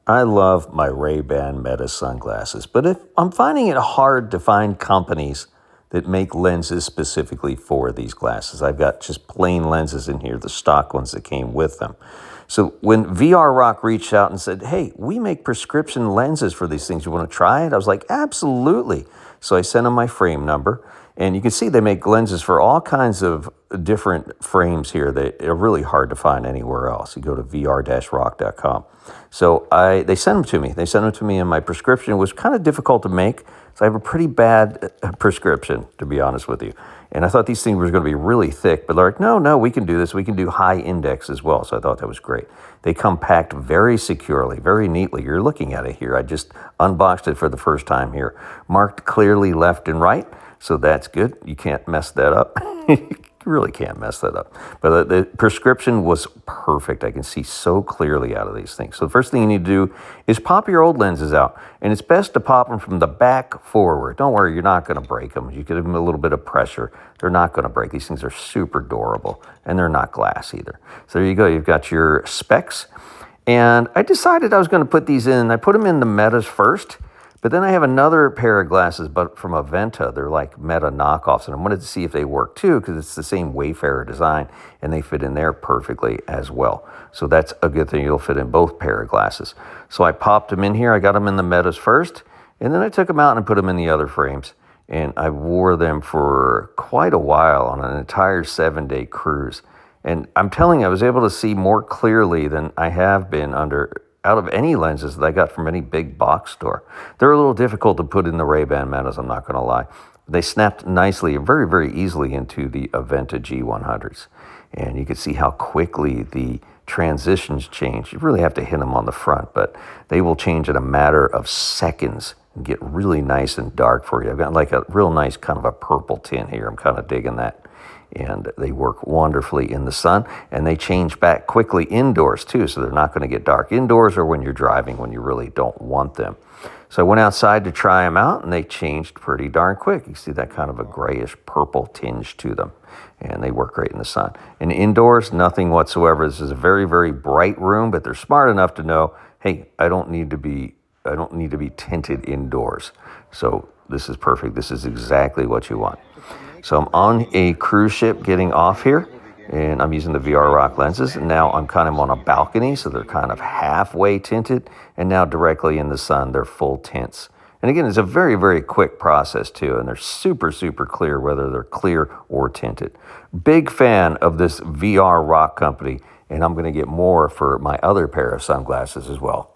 I love my Ray-Ban Meta sunglasses, but if I'm finding it hard to find companies that make lenses specifically for these glasses. I've got just plain lenses in here, the stock ones that came with them. So when VR Rock reached out and said, hey, we make prescription lenses for these things, you want to try it? I was like, absolutely. So I sent them my frame number, and you can see they make lenses for all kinds of different frames here that are really hard to find anywhere else. You go to vr-rock.com. So they sent them to me. They sent them to me, and my prescription was kind of difficult to make. So I have a pretty bad prescription, to be honest with you. And I thought these things were going to be really thick, but they're like, no, we can do this. We can do high index as well. So I thought that was great. They come packed very securely, very neatly. You're looking at it here. I just unboxed it for the first time here. Marked clearly left and right. So that's good. You can't mess that up. You really can't mess that up. But the prescription was perfect. I can see so clearly out of these things. So the first thing you need to do is pop your old lenses out. And it's best to pop them from the back forward. Don't worry, you're not going to break them. You give them a little bit of pressure. They're not going to break. These things are super durable. And they're not glass either. So there you go. You've got your specs. And I decided I was going to put these in. I put them in the Metas first. But then I have another pair of glasses, but from Aventa. They're like Meta knockoffs, and I wanted to see if they work too, because it's the same Wayfarer design, and they fit in there perfectly as well. So that's a good thing. It'll fit in both pair of glasses. So I popped them in here. I got them in the Metas first, and then I took them out and put them in the other frames. And I wore them for quite a while on an entire 7-day cruise. And I'm telling you, I was able to see more clearly than I have been out of any lenses that I got from any big box store. They're a little difficult to put in the Ray-Ban Metas, I'm not going to lie. They snapped nicely and very, very easily into the Aventa G100s. And you can see how quickly the transitions change. You really have to hit them on the front, but they will change in a matter of seconds and get really nice and dark for you. I've got like a real nice kind of a purple tint here. I'm kind of digging that. And they work wonderfully in the sun, and they change back quickly indoors too, so they're not going to get dark indoors or when you're driving when you really don't want them. So I went outside to try them out, and they changed pretty darn quick. You see that kind of a grayish purple tinge to them, and they work great in the sun. And indoors, nothing whatsoever. This is a very, very bright room, but they're smart enough to know, hey, I don't need to be tinted indoors. So this is perfect. This is exactly what you want. So I'm on a cruise ship getting off here, and I'm using the VR Rock lenses. And now I'm kind of on a balcony, so they're kind of halfway tinted. And now directly in the sun, they're full tints. And again, it's a very, very quick process too, and they're super, super clear, whether they're clear or tinted. Big fan of this VR Rock company, and I'm going to get more for my other pair of sunglasses as well.